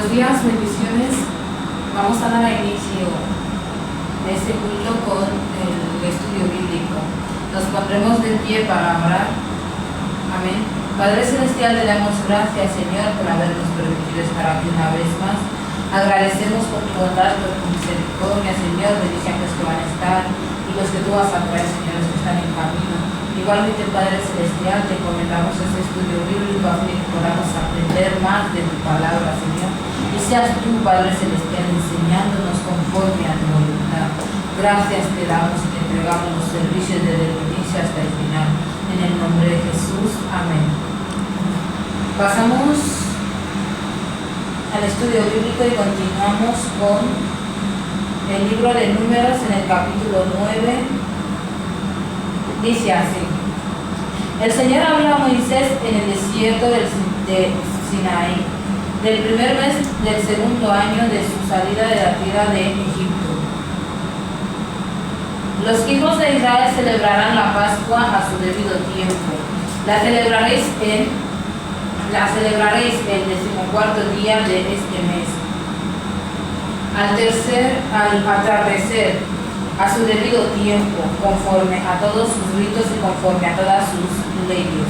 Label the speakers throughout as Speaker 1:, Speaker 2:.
Speaker 1: Buenos días, bendiciones. Vamos a dar inicio de este culto con el estudio bíblico. Nos pondremos de pie para orar. Amén. Padre Celestial, le damos gracias, Señor, por habernos permitido estar aquí una vez más. Agradecemos por tu bondad, por tu misericordia, Señor. Bendice a los que van a estar y los que tú vas a traer, Señor, los que están en camino. Igualmente, Padre Celestial, te encomendamos este estudio bíblico a fin de que podamos aprender más de tu palabra, Señor. Y seas tú, Padre Celestial, enseñándonos conforme a tu voluntad. Gracias te damos y te entregamos los servicios desde el inicio hasta el final. En el nombre de Jesús. Amén. Pasamos al estudio bíblico y continuamos con el libro de Números en el capítulo 9. Dice así: el Señor habló a Moisés en el desierto de Sinaí, del primer mes del segundo año de su salida de la tierra de Egipto. Los hijos de Israel celebrarán la Pascua a su debido tiempo. La celebraréis el 14º día de este mes, al atardecer, a su debido tiempo, conforme a todos sus ritos y conforme a todas sus leyes.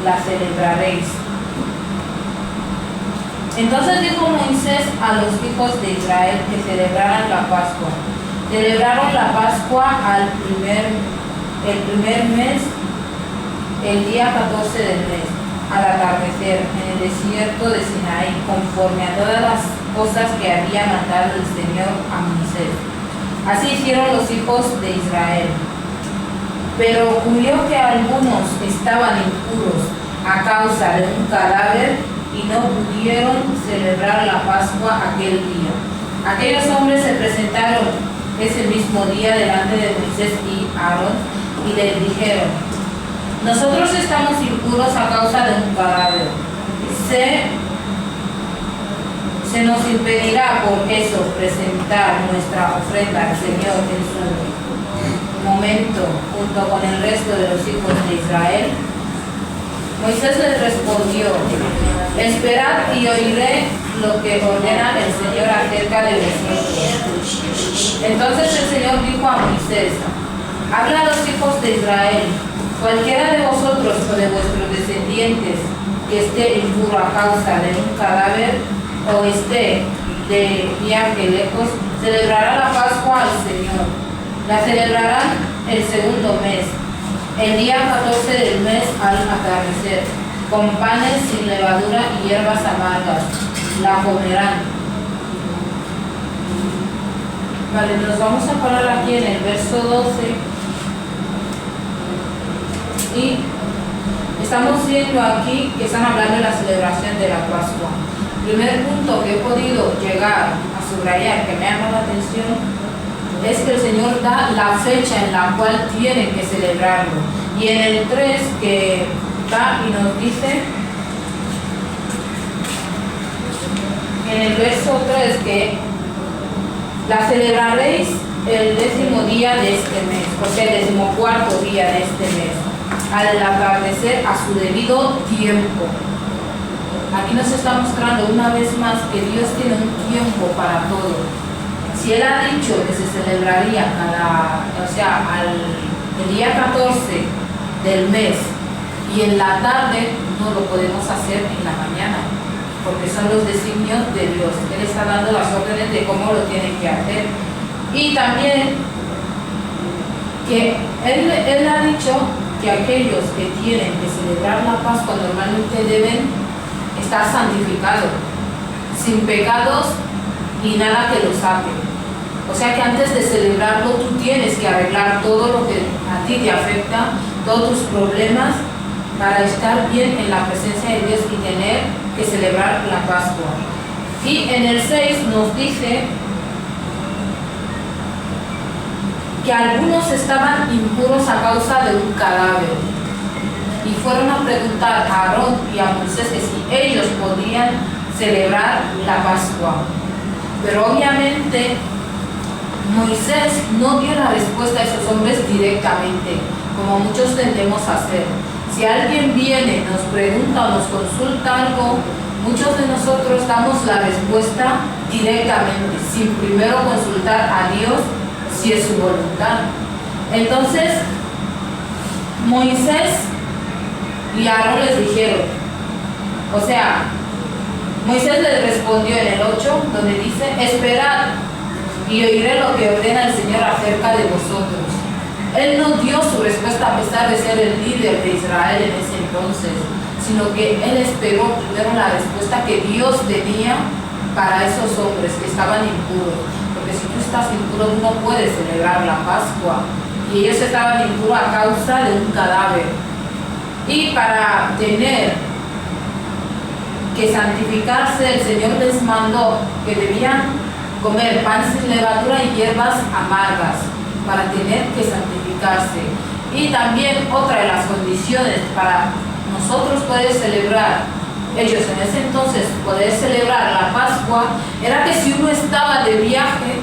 Speaker 1: La celebraréis. Entonces dijo Moisés a los hijos de Israel que celebraran la Pascua. Celebraron la Pascua el primer mes, el día 14 del mes, al atardecer, en el desierto de Sinaí, conforme a todas las cosas que había mandado el Señor a Moisés. Así hicieron los hijos de Israel. Pero ocurrió que algunos estaban impuros a causa de un cadáver y no pudieron celebrar la Pascua aquel día. Aquellos hombres se presentaron ese mismo día delante de Moisés y Aarón y les dijeron: nosotros estamos impuros a causa de un cadáver. Se nos impedirá por eso presentar nuestra ofrenda al Señor en su momento, junto con el resto de los hijos de Israel. Moisés les respondió: esperad y oiré lo que ordena el Señor acerca de vosotros. Entonces el Señor dijo a Moisés: habla a los hijos de Israel: cualquiera de vosotros o de vuestros descendientes que esté impuro a causa de un cadáver o esté de viaje lejos, celebrará la Pascua al Señor. La celebrarán el segundo mes, el día 14 del mes al atardecer, con panes sin levadura y hierbas amargas. La comerán. Vale, nos vamos a parar aquí en el verso 12 y estamos viendo aquí que están hablando de la celebración de la Pascua. El primer punto que he podido llegar a subrayar, que me ha llamado la atención, es que el Señor da la fecha en la cual tienen que celebrarlo. Y en el 3 que da y nos dice, en el verso 3, que la celebraréis el 10º día de este mes, o sea, el 14º día de este mes, al atardecer a su debido tiempo. Aquí nos está mostrando una vez más que Dios tiene un tiempo para todo. Si Él ha dicho que se celebraría el día 14 del mes y en la tarde, no lo podemos hacer en la mañana, porque son los designios de Dios. Él está dando las órdenes de cómo lo tienen que hacer. Y también que Él ha dicho que aquellos que tienen que celebrar la Pascua normalmente deben estar santificados, sin pecados y nada que los saque. O sea que antes de celebrarlo tú tienes que arreglar todo lo que a ti te afecta, todos tus problemas, para estar bien en la presencia de Dios y tener que celebrar la Pascua. Y en el 6 nos dice que algunos estaban impuros a causa de un cadáver. Y fueron a preguntar a Aarón y a Moisés que si ellos podían celebrar la Pascua. Pero obviamente Moisés no dio la respuesta a esos hombres directamente, como muchos tendemos a hacer. Si alguien viene, nos pregunta o nos consulta algo, muchos de nosotros damos la respuesta directamente, sin primero consultar a Dios si es su voluntad. Entonces, Moisés y Aarón les dijeron, o sea, Moisés les respondió en el 8, donde dice, esperad y oiré lo que ordena el Señor acerca de vosotros. Él no dio su respuesta a pesar de ser el líder de Israel en ese entonces, sino que él esperó primero la respuesta que Dios tenía para esos hombres que estaban impuros. Porque si tú estás impuro, tú no puedes celebrar la Pascua. Y ellos estaban impuros a causa de un cadáver. Y para tener que santificarse, el Señor les mandó que debían comer pan sin levadura y hierbas amargas para tener que santificarse. Y también otra de las condiciones para nosotros poder celebrar, ellos en ese entonces poder celebrar la Pascua, era que si uno estaba de viaje,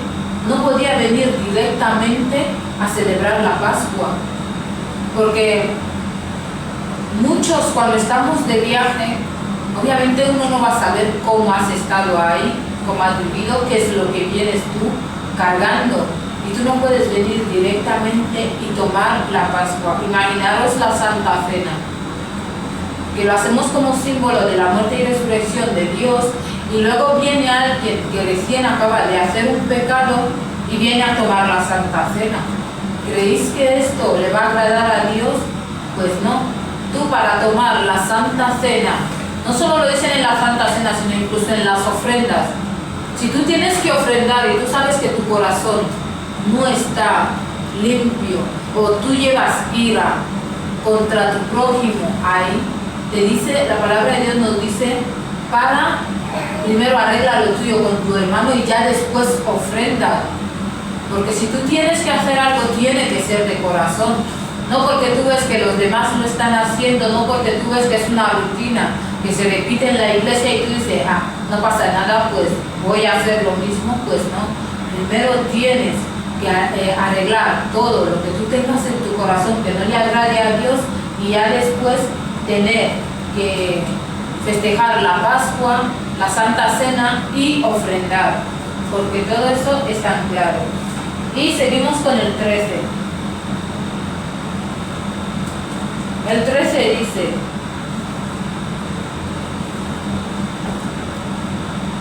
Speaker 1: no podía venir directamente a celebrar la Pascua. Porque muchos cuando estamos de viaje, obviamente uno no va a saber cómo has estado ahí, cómo has vivido, qué es lo que vienes tú cargando. Y tú no puedes venir directamente y tomar la Pascua. Imaginaros la Santa Cena, que lo hacemos como símbolo de la muerte y resurrección de Dios, y luego viene alguien que recién acaba de hacer un pecado y viene a tomar la Santa Cena. ¿Creéis que esto le va a agradar a Dios? Pues no. Tú para tomar la Santa Cena, no solo lo dicen en la Santa Cena, sino incluso en las ofrendas. Si tú tienes que ofrendar y tú sabes que tu corazón no está limpio, o tú llevas ira contra tu prójimo ahí, te dice, la palabra de Dios nos dice, para primero arregla lo tuyo con tu hermano y ya después ofrenda. Porque si tú tienes que hacer algo, tiene que ser de corazón. No porque tú ves que los demás lo están haciendo, no porque tú ves que es una rutina que se repite en la iglesia y tú dices, no pasa nada, pues voy a hacer lo mismo. Pues no. Primero tienes que arreglar todo lo que tú tengas en tu corazón que no le agrade a Dios, y ya después tener que festejar la Pascua, la Santa Cena y ofrendar, porque todo eso es tan claro. Y seguimos con el 13. El 13 dice,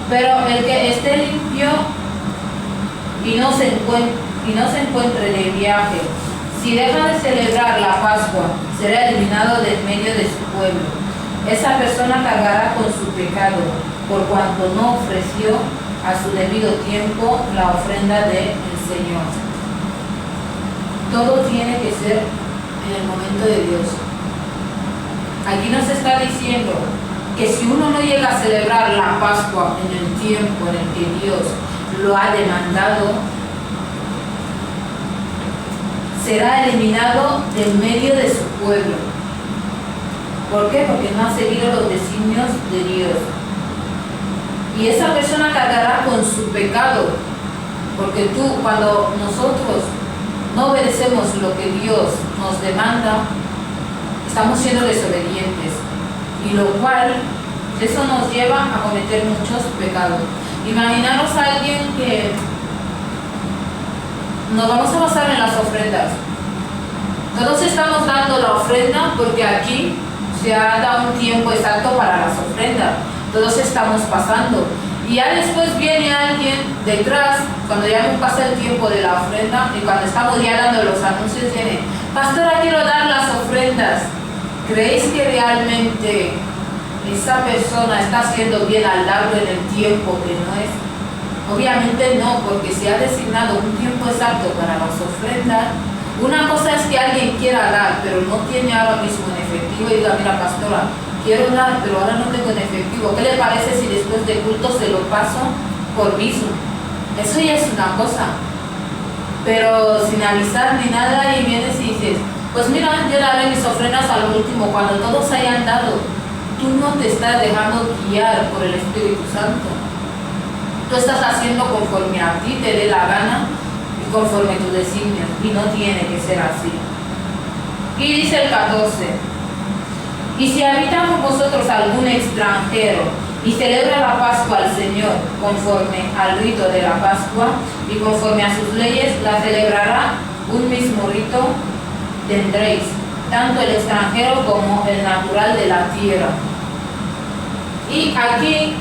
Speaker 1: pero el que esté limpio y no se encuentre de viaje, si deja de celebrar la Pascua, será eliminado del medio de su pueblo. Esa persona cargará con su pecado, por cuanto no ofreció a su debido tiempo la ofrenda del Señor. Todo tiene que ser en el momento de Dios. Aquí nos está diciendo que si uno no llega a celebrar la Pascua en el tiempo en el que Dios lo ha demandado, será eliminado del medio de su pueblo. ¿Por qué? Porque no ha seguido los designios de Dios. Y esa persona cargará con su pecado, porque cuando nosotros no obedecemos lo que Dios nos demanda, estamos siendo desobedientes, y lo cual eso nos lleva a cometer muchos pecados. Imaginaros a alguien que nos vamos a basar en las ofrendas. Todos estamos dando la ofrenda porque aquí se ha dado un tiempo exacto para las ofrendas. Todos estamos pasando. Y ya después viene alguien detrás, cuando ya no pasa el tiempo de la ofrenda, y cuando estamos ya dando los anuncios, viene, pastora, quiero dar las ofrendas. ¿Creéis que realmente esa persona está haciendo bien al darlo en el tiempo que no es? Obviamente no, porque se ha designado un tiempo exacto para las ofrendas. Una cosa es que alguien quiera dar, pero no tiene ahora mismo en efectivo, y diga, mira, pastora, quiero dar, pero ahora no tengo en efectivo. ¿Qué le parece si después de culto se lo paso por Bizum? Eso ya es una cosa. Pero sin avisar ni nada, y vienes y dices, pues mira, yo daré mis ofrendas al último, cuando todos hayan dado. Tú no te estás dejando guiar por el Espíritu Santo. Tú estás haciendo conforme a ti te dé la gana y conforme tu designio, y no tiene que ser así. Y dice el 14, y si habita con vosotros algún extranjero y celebra la Pascua al Señor conforme al rito de la Pascua y conforme a sus leyes, la celebrará un mismo rito, tendréis tanto el extranjero como el natural de la tierra. Y aquí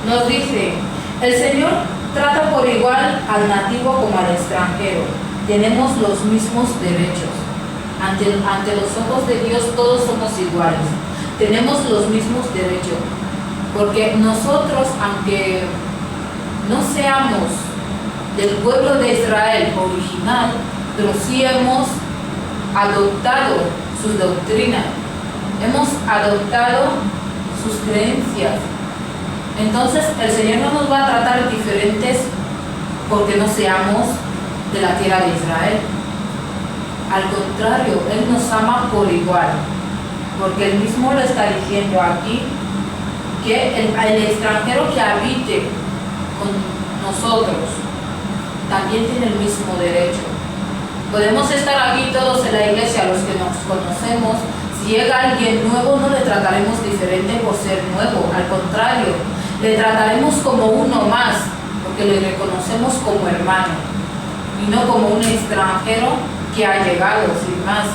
Speaker 1: nos dice, el Señor trata por igual al nativo como al extranjero. Tenemos los mismos derechos. Ante los ojos de Dios todos somos iguales. Tenemos los mismos derechos. Porque nosotros, aunque no seamos del pueblo de Israel original, pero sí hemos adoptado sus doctrinas, hemos adoptado sus creencias. Entonces el Señor no nos va a tratar diferentes porque no seamos de la tierra de Israel. Al contrario, Él nos ama por igual, porque Él mismo lo está diciendo aquí, que el extranjero que habite con nosotros también tiene el mismo derecho. Podemos estar aquí todos en la iglesia, los que nos conocemos. Si llega alguien nuevo, no le trataremos diferente por ser nuevo, al contrario, le trataremos como uno más, porque le reconocemos como hermano y no como un extranjero que ha llegado sin más.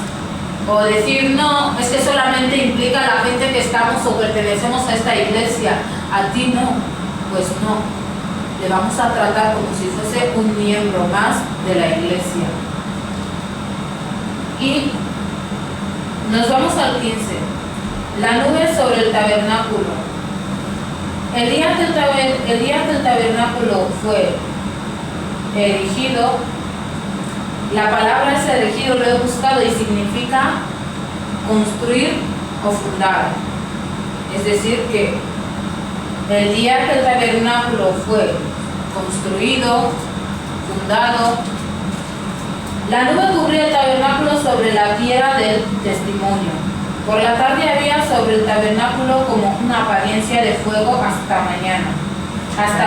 Speaker 1: O decir, no, es que solamente implica a la gente que estamos o pertenecemos a esta iglesia, a ti no, pues no, le vamos a tratar como si fuese un miembro más de la iglesia. Y nos vamos al 15, la nube sobre el tabernáculo. El día que el tabernáculo fue erigido, la palabra es erigido, lo he buscado y significa construir o fundar. Es decir, que el día que el tabernáculo fue construido, fundado, la nube cubría el tabernáculo sobre la piedra del testimonio. Por la tarde había sobre el tabernáculo como una apariencia de fuego hasta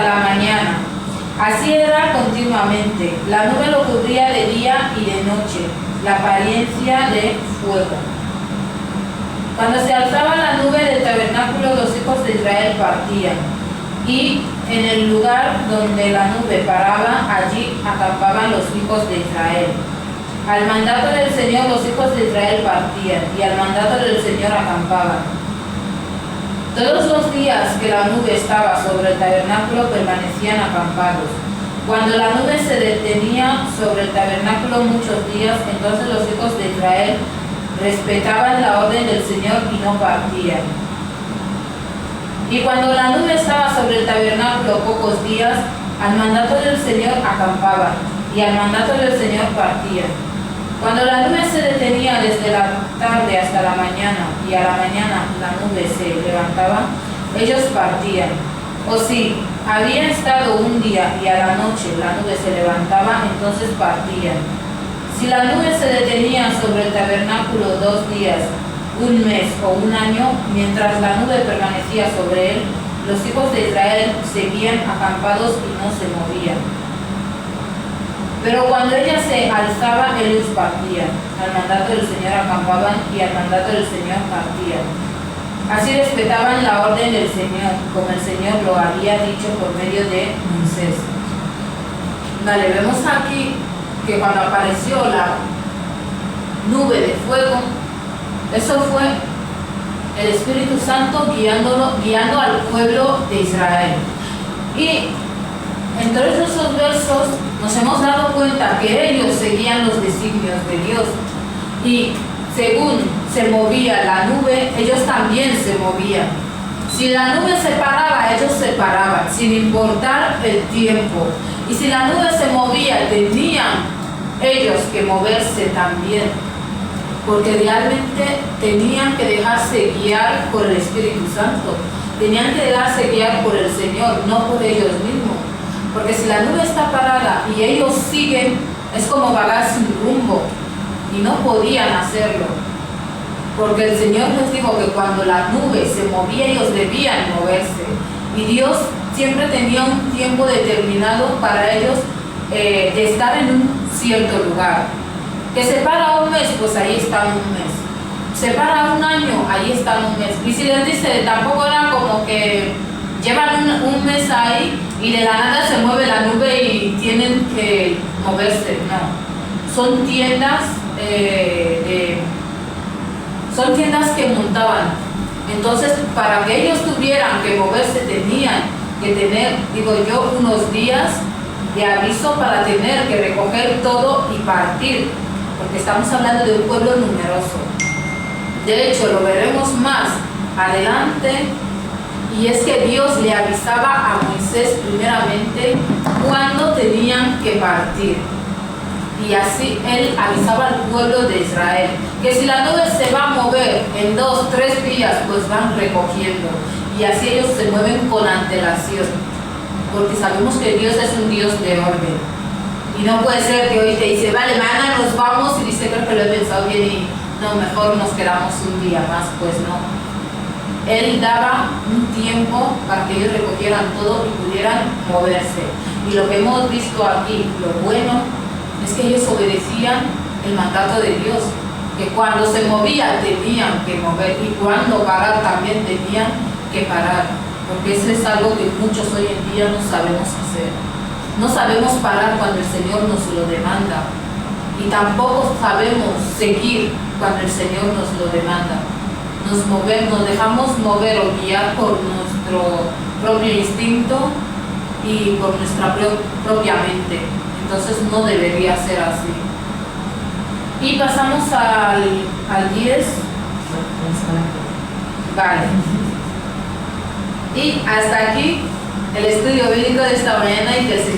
Speaker 1: la mañana. Así era continuamente. La nube lo cubría de día y de noche, la apariencia de fuego. Cuando se alzaba la nube del tabernáculo, los hijos de Israel partían. Y en el lugar donde la nube paraba, allí acampaban los hijos de Israel. Al mandato del Señor los hijos de Israel partían, y al mandato del Señor acampaban. Todos los días que la nube estaba sobre el tabernáculo permanecían acampados. Cuando la nube se detenía sobre el tabernáculo muchos días, entonces los hijos de Israel respetaban la orden del Señor y no partían. Y cuando la nube estaba sobre el tabernáculo pocos días, al mandato del Señor acampaban, y al mandato del Señor partían. Cuando la nube se detenía desde la tarde hasta la mañana, y a la mañana la nube se levantaba, ellos partían. O si había estado un día y a la noche la nube se levantaba, entonces partían. Si la nube se detenía sobre el tabernáculo 2 días, un mes o un año, mientras la nube permanecía sobre él, los hijos de Israel seguían acampados y no se movían. Pero cuando ella se alzaba, ellos partían. Al mandato del Señor acampaban y al mandato del Señor partían. Así respetaban la orden del Señor, como el Señor lo había dicho por medio de Moisés. Vale, vemos aquí que cuando apareció la nube de fuego, eso fue el Espíritu Santo guiando al pueblo de Israel. Y en todos esos versos nos hemos dado cuenta que ellos seguían los designios de Dios. Y según se movía la nube, ellos también se movían. Si la nube se paraba, ellos se paraban, sin importar el tiempo. Y si la nube se movía, tenían ellos que moverse también, porque realmente tenían que dejarse guiar por el Espíritu Santo. Tenían que dejarse guiar por el Señor, no por ellos mismos. Porque si la nube está parada y ellos siguen, es como vagar sin rumbo. Y no podían hacerlo. Porque el Señor les dijo que cuando la nube se movía, ellos debían moverse. Y Dios siempre tenía un tiempo determinado para ellos de estar en un cierto lugar. Que se para un mes, pues ahí está un mes. se para un año, ahí están un mes. Y si les dice, tampoco era como que llevan un mes ahí y de la nada se mueve la nube y tienen que moverse, no. Son tiendas que montaban. Entonces, para que ellos tuvieran que moverse, tenían que tener, digo yo, unos días de aviso para tener que recoger todo y partir, porque estamos hablando de un pueblo numeroso. De hecho, lo veremos más adelante, y es que Dios le avisaba a Moisés primeramente cuándo tenían que partir. Y así él avisaba al pueblo de Israel que si la nube se va a mover en 2, 3 días, pues van recogiendo. Y así ellos se mueven con antelación, porque sabemos que Dios es un Dios de orden. Y no puede ser que hoy te dice, vale, mañana nos vamos, y dice, creo que lo he pensado bien y no, mejor nos quedamos un día más. Pues no. Él daba un tiempo para que ellos recogieran todo y pudieran moverse. Y lo que hemos visto aquí, lo bueno, es que ellos obedecían el mandato de Dios, que cuando se movían tenían que mover y cuando parar también tenían que parar, porque eso es algo que muchos hoy en día no sabemos hacer. No sabemos parar cuando el Señor nos lo demanda y tampoco sabemos seguir cuando el Señor nos lo demanda. Nos dejamos mover o guiar por nuestro propio instinto y por nuestra propia mente. Entonces no debería ser así. Y pasamos al 10. Vale. Y hasta aquí el estudio bíblico de esta mañana, y que el Señor